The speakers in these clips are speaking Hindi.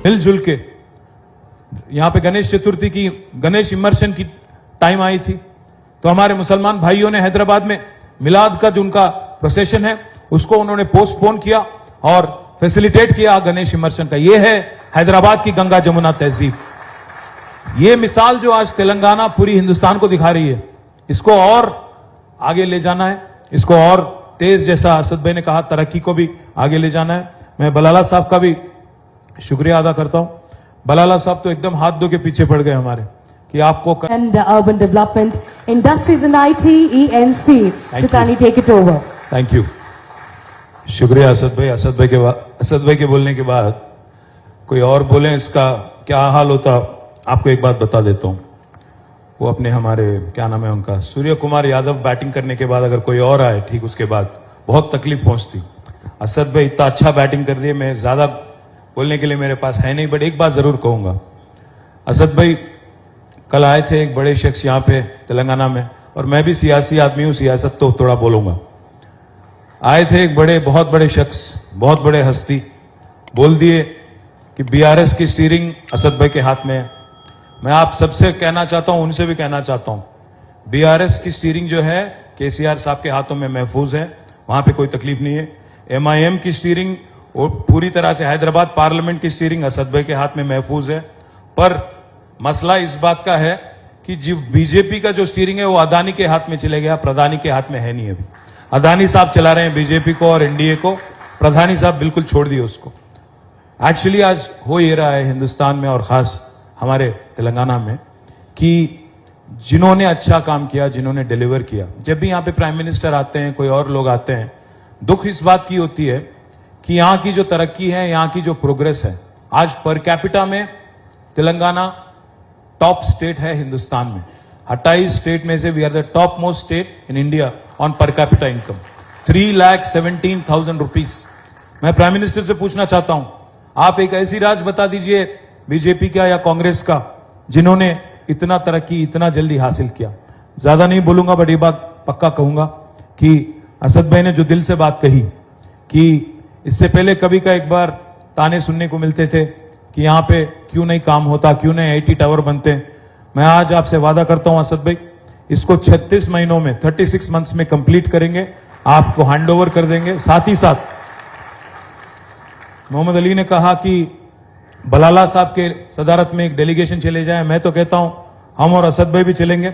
मिलजुल के यहाँ पे गणेश चतुर्थी की गणेश इमर्शन की टाइम आई थी, तो हमारे मुसलमान भाइयों ने हैदराबाद में मिलाद का जो उनका प्रोसेशन है उसको उन्होंने पोस्टपोन किया और फैसिलिटेट किया गणेश इमर्शन का। ये है हैदराबाद की गंगा जमुना तहजीब। ये मिसाल जो आज तेलंगाना पूरी हिंदुस्तान को दिखा रही है, इसको और आगे ले जाना है, इसको और तेज, जैसा असद भाई ने कहा, तरक्की को भी आगे ले जाना है। मैं बलाला साहब का भी शुक्रिया अदा करता हूं। बलाला साहब तो एकदम हाथ धो के पीछे पड़ गए हमारे कि आपको and urban development, industries and IT, ENC. So can you take it over? Thank you, शुक्रिया असद भाई। असद भाई के बोलने के बाद कोई और बोले इसका क्या हाल होता, आपको एक बात बता देता हूं। वो अपने हमारे क्या नाम है उनका, सूर्य कुमार यादव बैटिंग करने के बाद अगर कोई और आए ठीक उसके बाद बहुत तकलीफ पहुंचती। असद भाई इतना अच्छा बैटिंग कर दिए, मैं ज्यादा बोलने के लिए मेरे पास है नहीं, बट एक बात जरूर कहूंगा। असद भाई कल आए थे, एक बड़े शख्स यहाँ पे तेलंगाना में, और मैं भी सियासी आदमी हूं, सियासत तो थोड़ा बोलूंगा। आए थे एक बहुत बड़े शख्स, बहुत बड़े हस्ती, बोल दिए कि बीआरएस की स्टीयरिंग असद भाई के हाथ में है। मैं आप सबसे कहना चाहता हूं, उनसे भी कहना चाहता हूं, बीआरएस की स्टीयरिंग जो है केसीआर साहब के हाथों में महफूज है, वहां पे कोई तकलीफ नहीं है। एमआईएम की स्टीयरिंग और पूरी तरह से हैदराबाद पार्लियामेंट की स्टीयरिंग असद भाई के हाथ में महफूज है। पर मसला इस बात का है कि जो बीजेपी का जो स्टीयरिंग है वो अदानी के हाथ में चले गया, प्रधानी के हाथ में है नहीं। अभी अदानी साहब चला रहे हैं बीजेपी को और एनडीए को, प्रधानी साहब बिल्कुल छोड़ दिए उसको। एक्चुअली आज हो ये रहा है हिंदुस्तान में और खास हमारे तेलंगाना में कि जिन्होंने अच्छा काम किया, जिन्होंने डिलीवर किया, जब भी यहाँ पे प्राइम मिनिस्टर आते हैं, कोई और लोग आते हैं, दुख इस बात की होती है कि यहाँ की जो तरक्की है, यहाँ की जो प्रोग्रेस है, आज पर कैपिटा में तेलंगाना टॉप स्टेट है हिंदुस्तान में। 28 स्टेट में से we are the top most state in India on per capita income, 3,17,000 rupees. मैं प्राइम मिनिस्टर से पूछना चाहता हूं, आप एक ऐसी राज्य बता दीजिए बीजेपी का या कांग्रेस का जिन्होंने इतना तरक्की इतना जल्दी हासिल किया। ज्यादा नहीं बोलूंगा, बट ये बात पक्का कहूंगा कि असद भाई ने जो दिल से बात कही कि इससे पहले कभी का एक बार ताने सुनने को मिलते थे कि यहां पे क्यों नहीं काम होता, क्यों नहीं आईटी टावर बनते। मैं आज आपसे वादा करता हूं असद भाई, इसको 36 महीनों में, 36 मंथ्स में कंप्लीट करेंगे, आपको हैंडओवर कर देंगे। साथ ही साथ मोहम्मद अली ने कहा कि बलाला साहब के सदारत में एक डेलीगेशन चले जाए। मैं तो कहता हूं हम और असद भाई भी चलेंगे,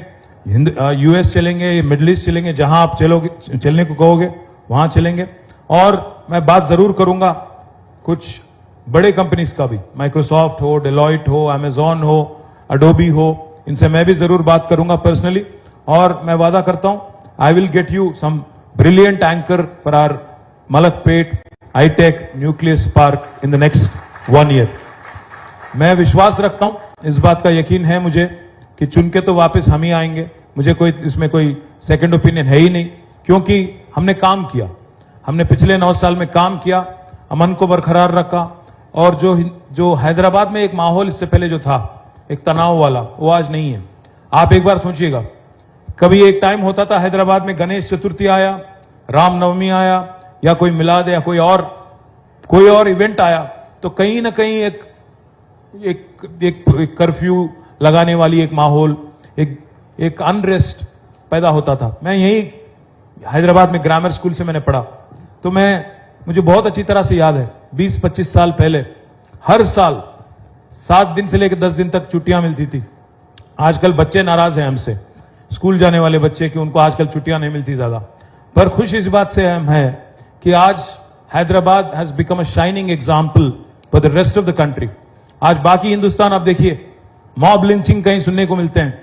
यूएस चलेंगे, मिडिल ईस्ट चलेंगे, जहां आप चलने को कहोगे वहां चलेंगे। और मैं बात जरूर करूंगा कुछ बड़े कंपनीज का भी, माइक्रोसॉफ्ट हो, डेलॉइट हो, अमेजॉन हो, अडोबी हो, इनसे मैं भी जरूर बात करूंगा पर्सनली। और मैं वादा करता हूं I will get you some brilliant anchor for our Malakpet hitech nucleus park in the next 1 year. मैं विश्वास रखता हूं, इस बात का यकीन है मुझे कि चुन के तो वापस हम ही आएंगे। मुझे कोई इसमें कोई सेकंड ओपिनियन है ही नहीं, क्योंकि हमने काम किया, हमने पिछले 9 साल में काम किया, अमन को बरकरार रखा। और जो हैदराबाद में एक माहौल इससे पहले जो था एक तनाव वाला, वो आज नहीं है। आप एक बार सोचिएगा, कभी एक टाइम होता था हैदराबाद में गणेश चतुर्थी आया, रामनवमी आया, या कोई मिलाद या कोई और इवेंट आया, तो कहीं ना कहीं एक कर्फ्यू लगाने वाली एक माहौल, एक अनरेस्ट पैदा होता था। मैं यही हैदराबाद में ग्रामर स्कूल से मैंने पढ़ा, तो मुझे बहुत अच्छी तरह से याद है 20-25 साल पहले हर साल 7 दिन से लेकर 10 दिन तक छुट्टियां मिलती थी। आजकल बच्चे नाराज हैं हमसे, स्कूल जाने वाले बच्चे, कि उनको आजकल छुट्टियां नहीं मिलती ज्यादा। पर खुश इस बात से हम हैं कि आज Hyderabad has become a shining example for the rest of the country. आज बाकी हिंदुस्तान आप देखिए, मॉब लिंचिंग कहीं सुनने को मिलते हैं,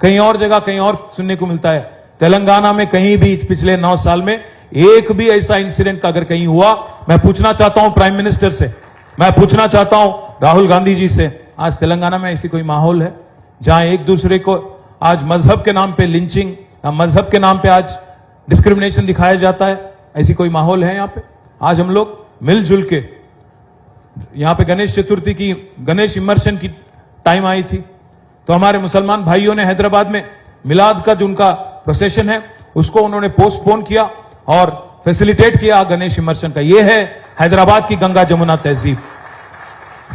कहीं और जगह कहीं और सुनने को मिलता है। तेलंगाना में कहीं भी पिछले 9 साल में एक भी ऐसा इंसिडेंट का अगर कहीं हुआ, मैं पूछना चाहता हूं प्राइम मिनिस्टर से, मैं पूछना चाहता हूं राहुल गांधी जी से, आज तेलंगाना में ऐसी कोई माहौल है जहां एक दूसरे को आज मजहब के नाम पे लिंचिंग या मजहब के नाम पे आज डिस्क्रिमिनेशन दिखाया जाता है? ऐसी कोई माहौल है यहाँ पे? आज हम लोग मिलजुल के, यहाँ पे गणेश चतुर्थी की गणेश इमर्शन की टाइम आई थी, तो हमारे मुसलमान भाइयों ने हैदराबाद में मिलाद का जो उनका प्रोसेशन है उसको उन्होंने पोस्टपोन किया और फैसिलिटेट किया गणेश इमर्शन का। ये है हैदराबाद की गंगा जमुना तहजीब।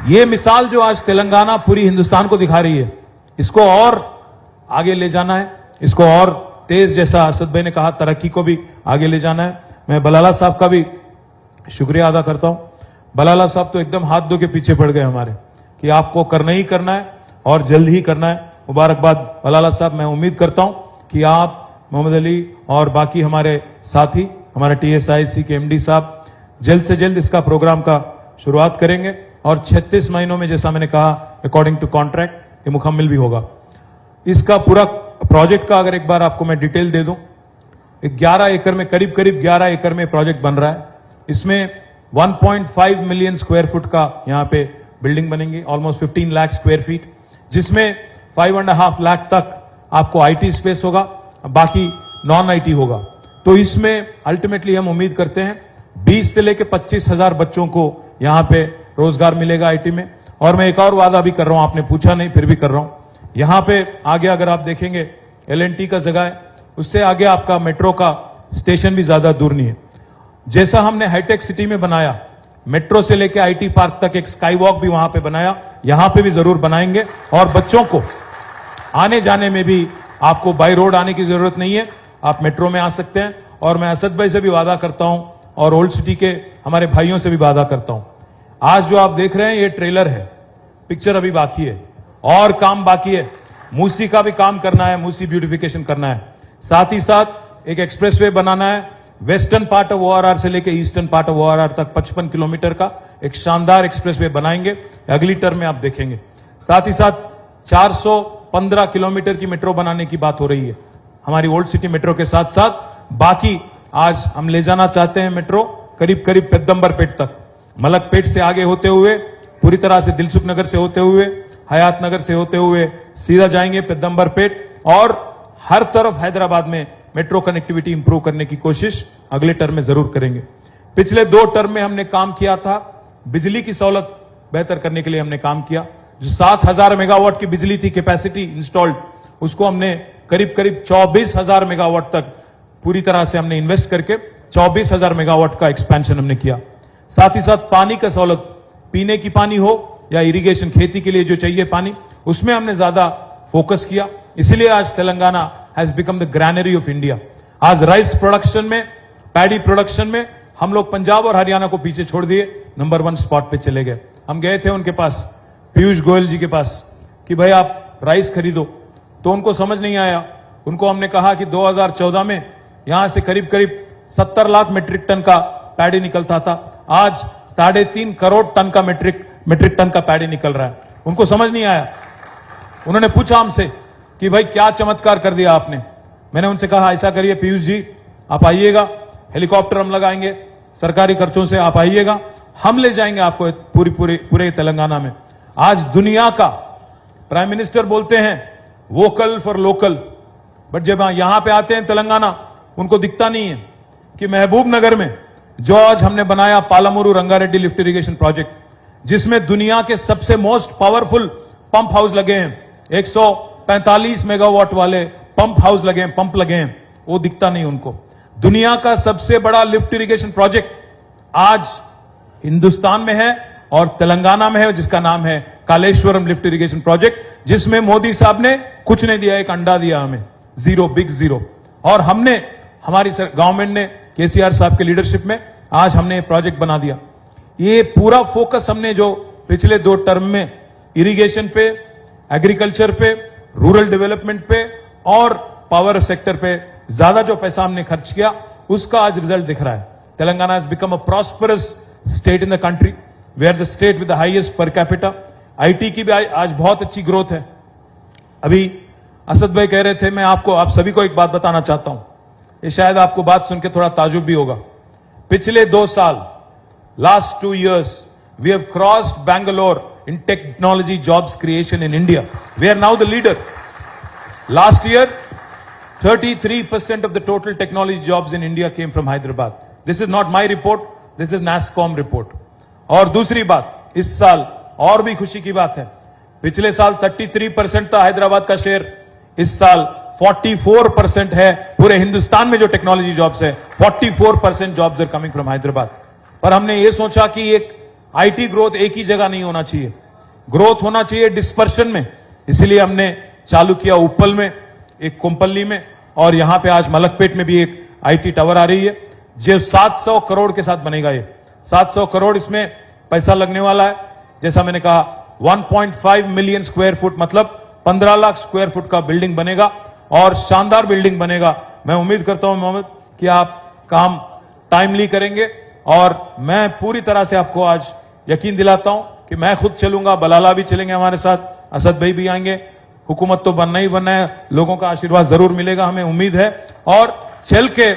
ये मिसाल जो आज तेलंगाना पूरी हिंदुस्तान को दिखा रही है, इसको और आगे ले जाना है, इसको और तेज, जैसा असद भाई ने कहा, तरक्की को भी आगे ले जाना है। मैं बलाला साहब का भी शुक्रिया अदा करता हूं। बलाला साहब तो एकदम हाथ धो के पीछे पड़ गए हमारे कि आपको करना ही करना है और जल्द ही करना है। मुबारकबाद बलाला साहब। मैं उम्मीद करता हूं कि आप, मोहम्मद अली और बाकी हमारे साथी, हमारे TSIC के MD साहब जल्द से जल्द इसका प्रोग्राम का शुरुआत करेंगे और 36 महीनों में, जैसा मैंने कहा, अकॉर्डिंग टू कॉन्ट्रैक्ट, ये मुकम्मल भी होगा। इसका पूरा प्रोजेक्ट का अगर एक बार आपको मैं डिटेल दे दूं, 11 एकड़ में, करीब 11 एकड़ में प्रोजेक्ट बन रहा है। इसमें 1.5 मिलियन स्क्वायर फुट का यहां पे बिल्डिंग बनेंगी, ऑलमोस्ट 15 लाख स्क्वायर फीट, जिसमें 5.5 लाख तक आपको IT स्पेस होगा, बाकी नॉन IT होगा। तो इसमें अल्टीमेटली हम उम्मीद करते हैं 20 से लेकर 25,000 बच्चों को यहां पे रोजगार मिलेगा IT में। और मैं एक और वादा भी कर रहा हूं, आपने पूछा नहीं फिर भी कर रहा हूं, यहां पे आगे अगर आप देखेंगे L&T का जगह है, उससे आगे आपका मेट्रो का स्टेशन भी ज्यादा दूर नहीं है। जैसा हमने हाईटेक सिटी में बनाया, मेट्रो से लेकर IT पार्क तक एक स्काई वॉक भी वहां पे बनाया, यहां पे भी जरूर बनाएंगे। और बच्चों को आने जाने में भी आपको बाय रोड आने की जरूरत नहीं है, आप मेट्रो में आ सकते हैं। और मैं असद भाई से भी वादा करता हूं और ओल्ड सिटी के हमारे भाइयों से भी वादा करता हूं, आज जो आप देख रहे हैं ये ट्रेलर है, पिक्चर अभी बाकी है और काम बाकी है। मूसी का भी काम करना है, मूसी ब्यूटिफिकेशन करना है, साथ ही साथ एक एक्सप्रेसवे बनाना है। वेस्टर्न पार्ट ऑफ ORR से लेकर ईस्टर्न पार्ट ऑफ ORR तक 55 किलोमीटर का एक शानदार एक्सप्रेसवे बनाएंगे, अगली टर्म में आप देखेंगे। साथ ही साथ 415 किलोमीटर की मेट्रो बनाने की बात हो रही है, हमारी ओल्ड सिटी मेट्रो के साथ साथ बाकी आज हम ले जाना चाहते हैं मेट्रो करीब करीब पेद्दंबरपेट तक, मलकपेट से आगे होते हुए पूरी तरह से दिलसुख नगर से होते हुए, हयात नगर से होते हुए सीधा जाएंगे पेद्दंबरपेट, और हर तरफ हैदराबाद में मेट्रो कनेक्टिविटी इंप्रूव करने की कोशिश अगले टर्म में जरूर करेंगे। पिछले 2 टर्म में हमने काम किया था, बिजली की सहूलत बेहतर करने के लिए हमने काम किया। जो 7,000 मेगावाट की बिजली थी कैपेसिटी इंस्टॉल्ड, उसको हमने करीब करीब 24,000 मेगावाट तक पूरी तरह से हमने इन्वेस्ट करके 24,000 मेगावाट का एक्सपेंशन हमने किया। साथ ही साथ पानी का सहूलत, पीने की पानी हो या इरिगेशन, खेती के लिए जो चाहिए पानी, उसमें हमने ज्यादा फोकस किया। इसलिए आज Telangana has become the granary of India. आज राइस प्रोडक्शन में, पैडी प्रोडक्शन में हम लोग पंजाब और हरियाणा को पीछे छोड़ दिए, नंबर 1 स्पॉट पे चले गए। हम गए थे उनके पास, पीयूष गोयल जी के पास, कि भाई आप राइस खरीदो, तो उनको समझ नहीं आया। उनको हमने कहा कि 2014 में यहां से करीब करीब 70 लाख मेट्रिक टन का पैडी निकलता था, आज 3.5 करोड़ टन का मेट्रिक टन का पैडी निकल रहा है। उनको समझ नहीं आया। उन्होंने पूछा हमसे कि भाई क्या चमत्कार कर दिया आपने। मैंने उनसे कहा ऐसा करिए पीयूष जी, आप आइएगा, हेलीकॉप्टर हम लगाएंगे, सरकारी खर्चों से आप आइएगा, हम ले जाएंगे आपको पूरे तेलंगाना में। आज दुनिया का प्राइम मिनिस्टर बोलते हैं वोकल फॉर लोकल, बट जब यहां पे आते हैं तेलंगाना, उनको दिखता नहीं है कि महबूब नगर में जो आज हमने बनाया पालामुरु रंगारेड्डी लिफ्ट इरिगेशन प्रोजेक्ट, जिसमें दुनिया के सबसे मोस्ट पावरफुल पंप हाउस लगे हैं, 145 मेगावाट वाले पंप हाउस लगे हैं, पंप लगे हैं, वो दिखता नहीं उनको। दुनिया का सबसे बड़ा लिफ्ट इरिगेशन प्रोजेक्ट आज हिंदुस्तान में है और तेलंगाना में है, जिसका नाम है कालेश्वरम लिफ्ट इरिगेशन प्रोजेक्ट, जिसमें मोदी साहब ने कुछ नहीं दिया, एक अंडा दिया हमें, जीरो, बिग जीरो। और हमने, हमारी गवर्नमेंट ने केसीआर साहब के लीडरशिप में आज हमने ये प्रोजेक्ट बना दिया। ये पूरा फोकस हमने जो पिछले 2 टर्म में इरिगेशन पे, एग्रीकल्चर पे, रूरल डेवलपमेंट पे और पावर सेक्टर पे ज्यादा जो पैसा हमने खर्च किया, उसका आज रिजल्ट दिख रहा है। Telangana has become a prosperous state in the country, we are the state with the highest per capita. IT की भी आज बहुत अच्छी ग्रोथ है। अभी असद भाई कह रहे थे, मैं आपको, आप सभी को एक बात बताना चाहता हूं, ये शायद आपको बात सुन के थोड़ा ताजुब भी होगा। पिछले 2 साल, last 2 years, we have crossed Bangalore in technology jobs creation in India. We are now the leader. Last year, 33% of the total technology jobs in India came from Hyderabad. This is not my report, this is NASSCOM report. और दूसरी बात, इस साल और भी खुशी की बात है, पिछले साल 33% था हैदराबाद का शेयर, इस साल 44% है। पूरे हिंदुस्तान में जो टेक्नोलॉजी जॉब्स है, 44% jobs are coming from Hyderabad. पर हमने ये सोचा कि एक आईटी ग्रोथ एक ही जगह नहीं होना चाहिए, ग्रोथ होना चाहिए डिस्पर्शन में। इसीलिए हमने चालू किया उप्पल में, एक कोम्पल्ली में, और यहां पे आज मलकपेट में भी एक आईटी टावर आ रही है जो 700 करोड़ के साथ बनेगा। ये 700 करोड़ इसमें पैसा लगने वाला है। जैसा मैंने कहा 1.5 मिलियन स्क्वायर फुट मतलब 15 लाख स्क्वायर फुट का बिल्डिंग बनेगा और शानदार बिल्डिंग बनेगा। मैं उम्मीद करता हूं मोहम्मद कि आप काम टाइमली करेंगे और मैं पूरी तरह से आपको आज यकीन दिलाता हूं कि मैं खुद चलूंगा, बलाला भी चलेंगे हमारे साथ, असद भाई भी आएंगे। हुकूमत तो बनना ही बनना है, लोगों का आशीर्वाद जरूर मिलेगा, हमें उम्मीद है। और चल के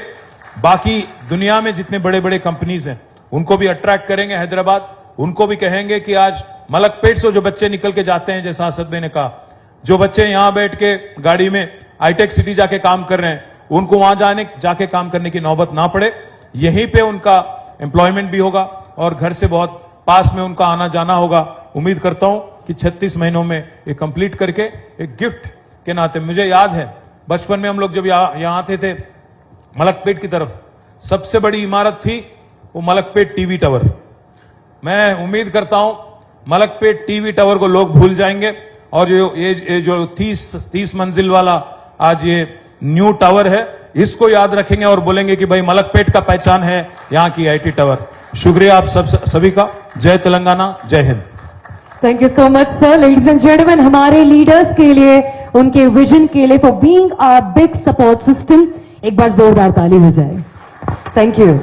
बाकी दुनिया में जितने बड़े बड़े कंपनीज हैं उनको भी अट्रैक्ट करेंगे हैदराबाद, उनको भी कहेंगे कि आज मलकपेट से जो बच्चे निकल के जाते हैं, जैसा असद भाई ने कहा, जो बच्चे यहां बैठ के गाड़ी में हाईटेक सिटी जाके काम कर रहे हैं, उनको वहां जाके काम करने की नौबत ना पड़े। यहीं पे उनका एम्प्लॉयमेंट भी होगा और घर से बहुत पास में उनका आना जाना होगा। उम्मीद करता हूं कि 36 महीनों में ये कंप्लीट करके एक गिफ्ट के नाते, मुझे याद है बचपन में हम लोग जब यहां आते थे मलकपेट की तरफ, सबसे बड़ी इमारत थी वो मलकपेट टीवी टावर। मैं उम्मीद करता हूं मलकपेट टीवी टावर को लोग भूल जाएंगे और ये जो 30 मंजिल वाला आज ये न्यू टावर है, इसको याद रखेंगे और बोलेंगे कि भाई मलकपेट का पहचान है यहाँ की आईटी टावर। शुक्रिया आप सभी का। जय तेलंगाना, जय Hind. Thank you so much, sir. Ladies and gentlemen, हमारे लीडर्स के लिए, उनके विजन के लिए, for being our big support system, एक बार जोरदार ताली हो जाए। Thank you.